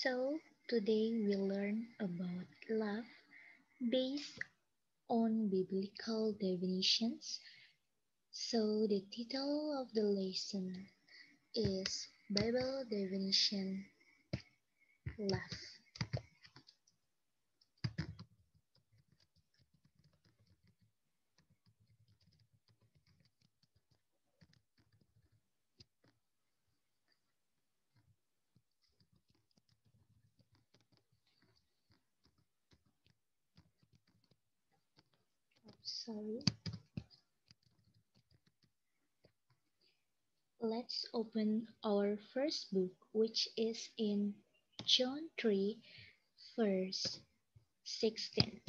So, today we learn about love based on biblical definitions. So, the title of the lesson is Bible Definition Love. Sorry. Let's open our first book, which is in John 3, verse 16.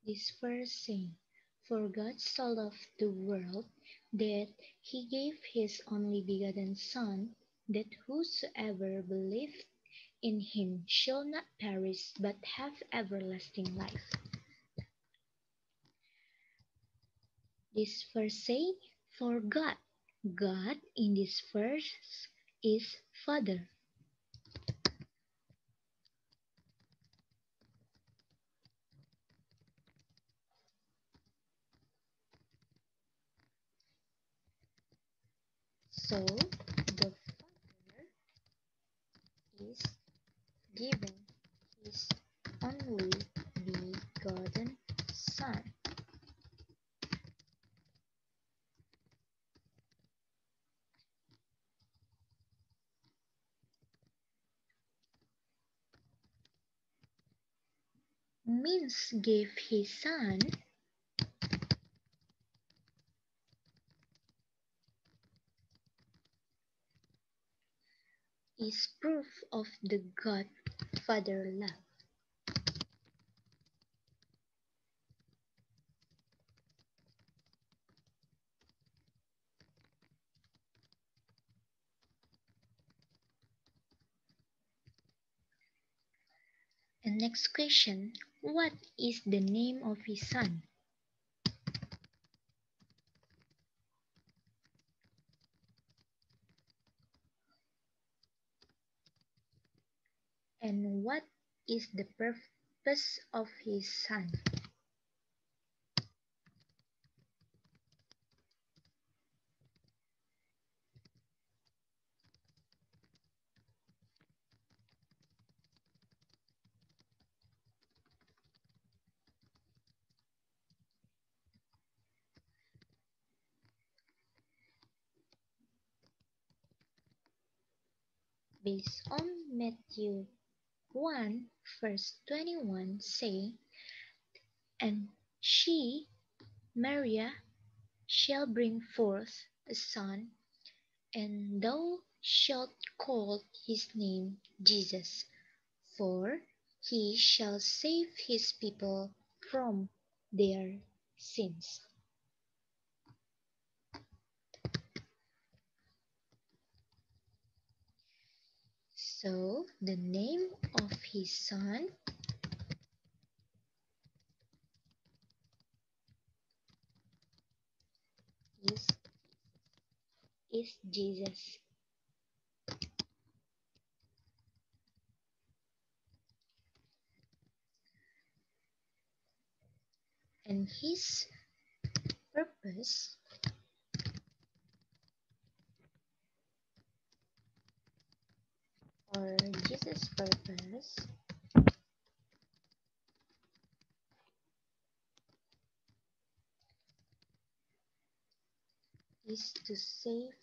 This verse saying, "For God so loved the world that he gave his only begotten Son, that whosoever believeth in him shall not perish but have everlasting life." This verse saying, "For God." God in this verse is Father. So the Father is given his only begotten Son. Means gave his Son is proof of the God Father love. And next question, what is the name of his Son? And what is the purpose of his Son? Based on Matthew 1 verse 21 say, "And she, Maria, shall bring forth a son, and thou shalt call his name Jesus, for he shall save his people from their sins." So the name of his Son is, Jesus. And his purpose or Jesus' purpose is to save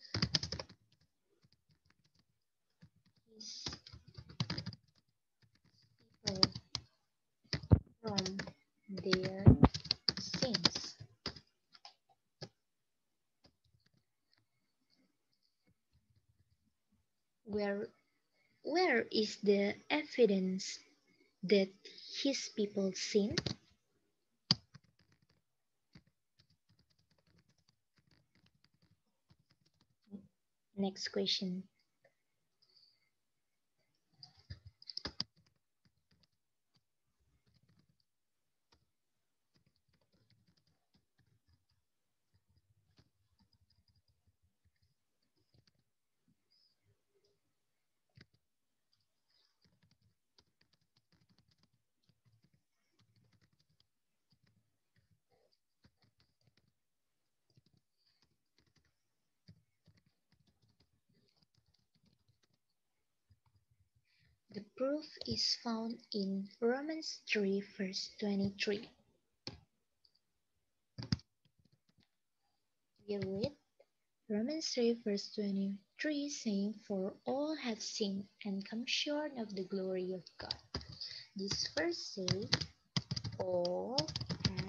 his people from their sins. Where where is the evidence that his people sin? Next question. The proof is found in Romans 3 verse 23. We read Romans 3 verse 23 saying, "For all have sinned and come short of the glory of God." This verse says, all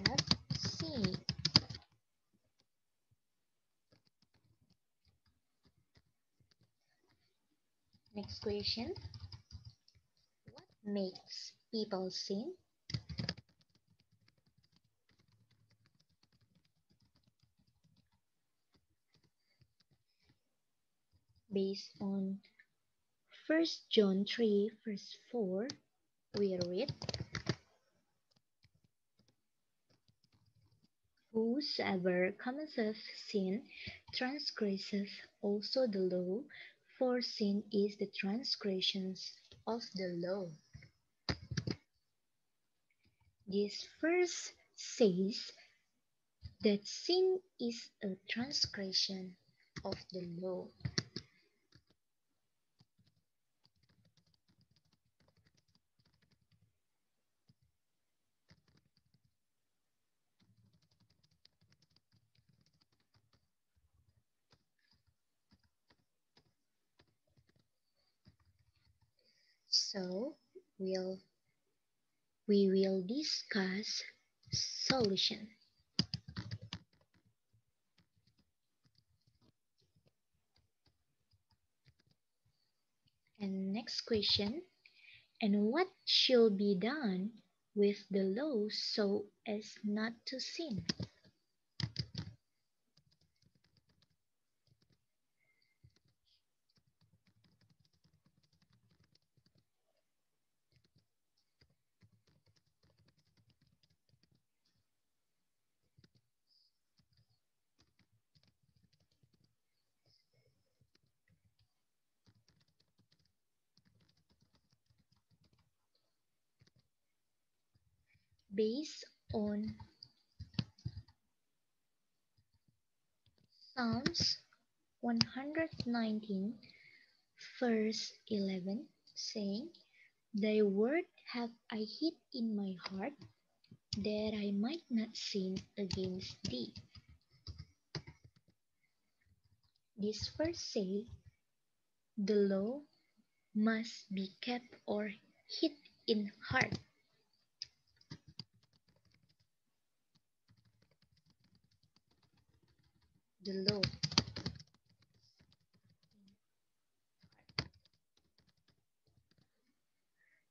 have sinned. Next question. What makes people sin? Based on 1 John 3 verse 4, we read, "Whosoever committeth sin transgresseth also the law, for sin is the transgressions of the law." This verse says that sin is a transgression of the law. So we will discuss solution. And next question, and what should be done with the law so as not to sin? Based on Psalms 119 verse 11 saying, "Thy word have I hid in my heart, that I might not sin against thee." This verse says the law must be kept or hid in heart. The law.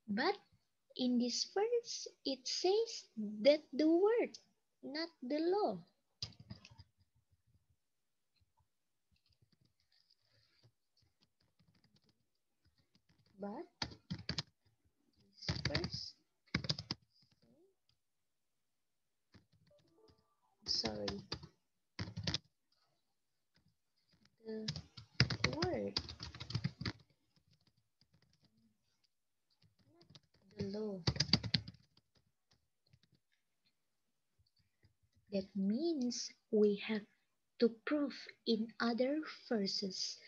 But in this verse, it says that the word, not the law. But this verse, sorry, the word, the law. That means we have to prove in other verses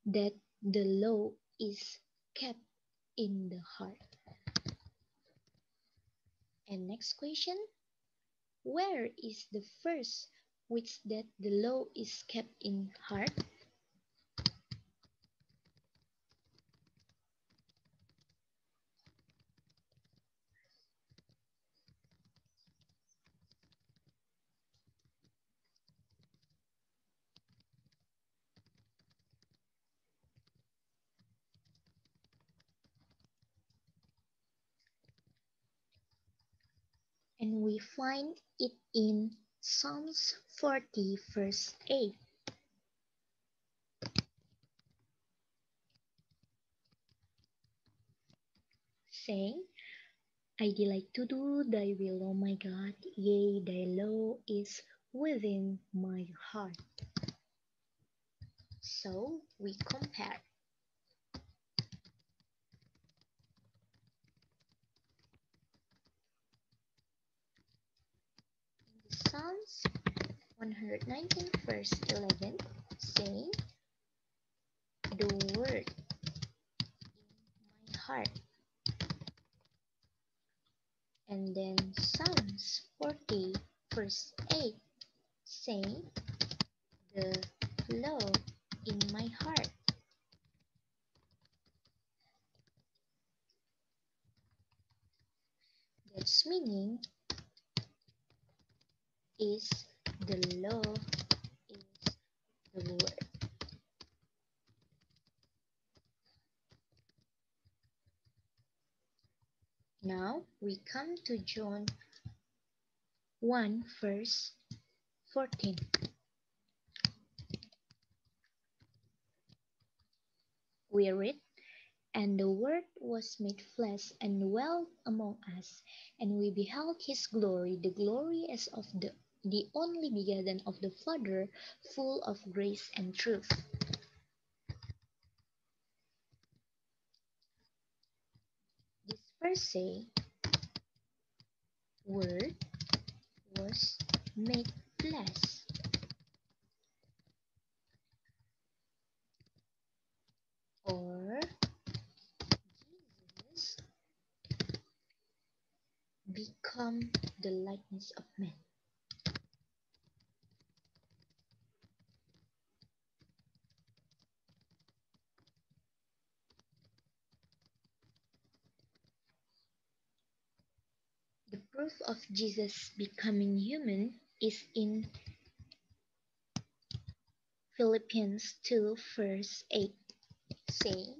that the law is kept in the heart. And next question, where is the verse which that the law is kept in heart? And we find it in Psalms 40 verse 8. Saying, "I delight to do thy will, O my God, yea, thy law is within my heart." So we compare. Psalms 119 verse 11 saying, "The word in heart. And then Psalms 40 verse 8 say, the law in my heart. That's meaning is the law is the word. Now we come to John 1 verse 14. We read, and the Word was made flesh and dwelt among us, and we beheld his glory, the glory as of the only begotten of the Father, full of grace and truth. This verse say, Word was made flesh. Or Jesus become the likeness of man. The proof of Jesus becoming human is in Philippians 2 verse 8, saying,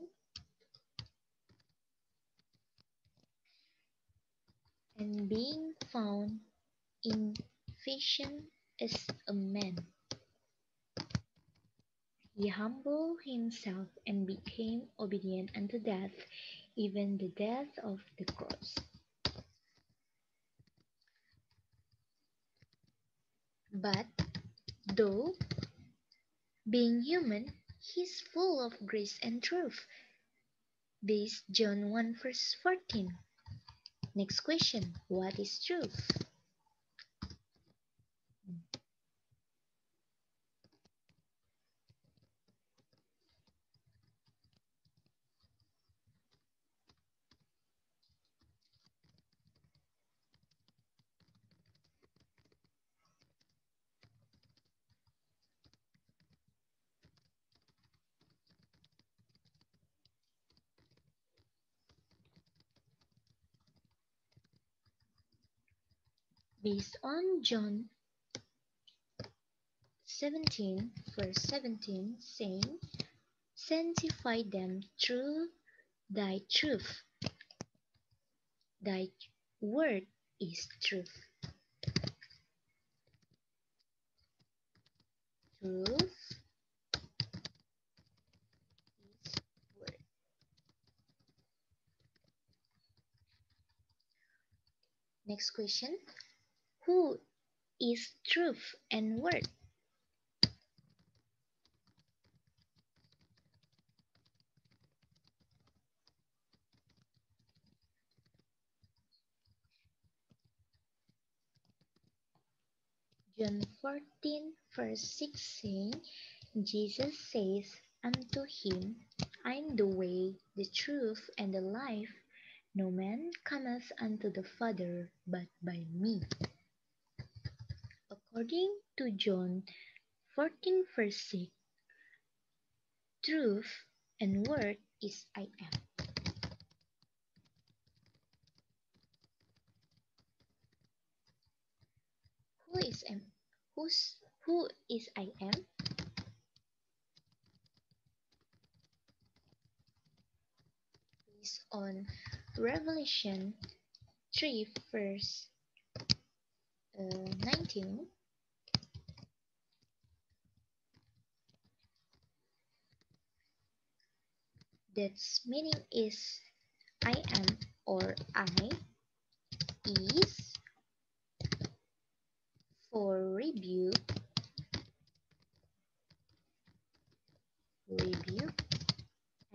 and being found in fashion as a man, he humbled himself and became obedient unto death, even the death of the cross. But though being human, he is full of grace and truth. This John 1 verse 14. Next question, what is truth? Based on John 17 verse 17 saying, sanctify them through thy truth. Thy word is truth. Truth is word. Next question. Who is truth and word? John 14 verse 6 saying, Jesus says unto him, I am the way, the truth, and the life. No man cometh unto the Father but by me. According to John 14 verse 6, truth and word is I am. Who is am? Who is I am? Based on Revelation 3 verse 19, that's meaning is I am or I is for rebuke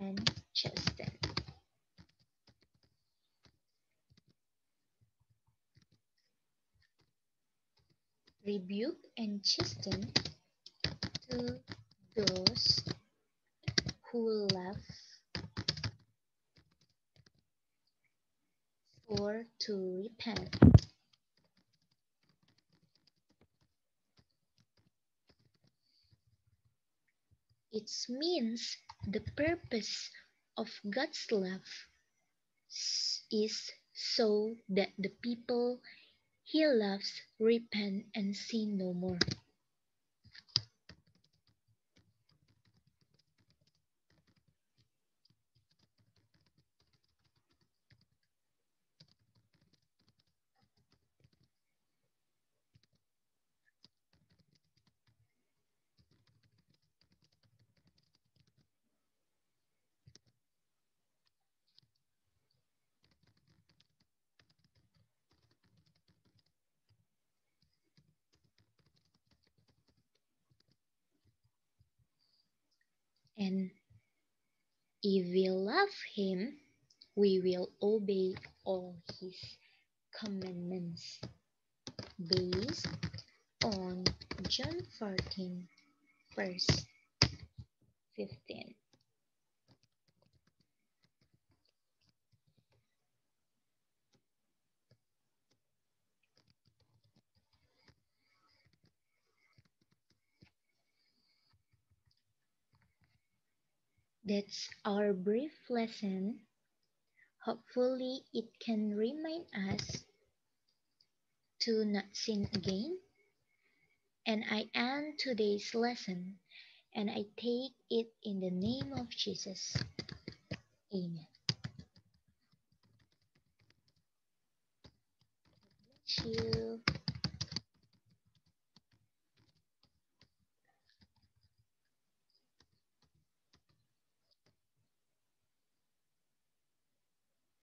and chasten. Rebuke and chasten to those who love or to repent. It means the purpose of God's love is so that the people He loves repent and sin no more. And if we love Him, we will obey all His commandments. Based on John 14, verse 15. That's our brief lesson. Hopefully, it can remind us to not sin again. And I end today's lesson, and I take it in the name of Jesus. Amen. Bless you.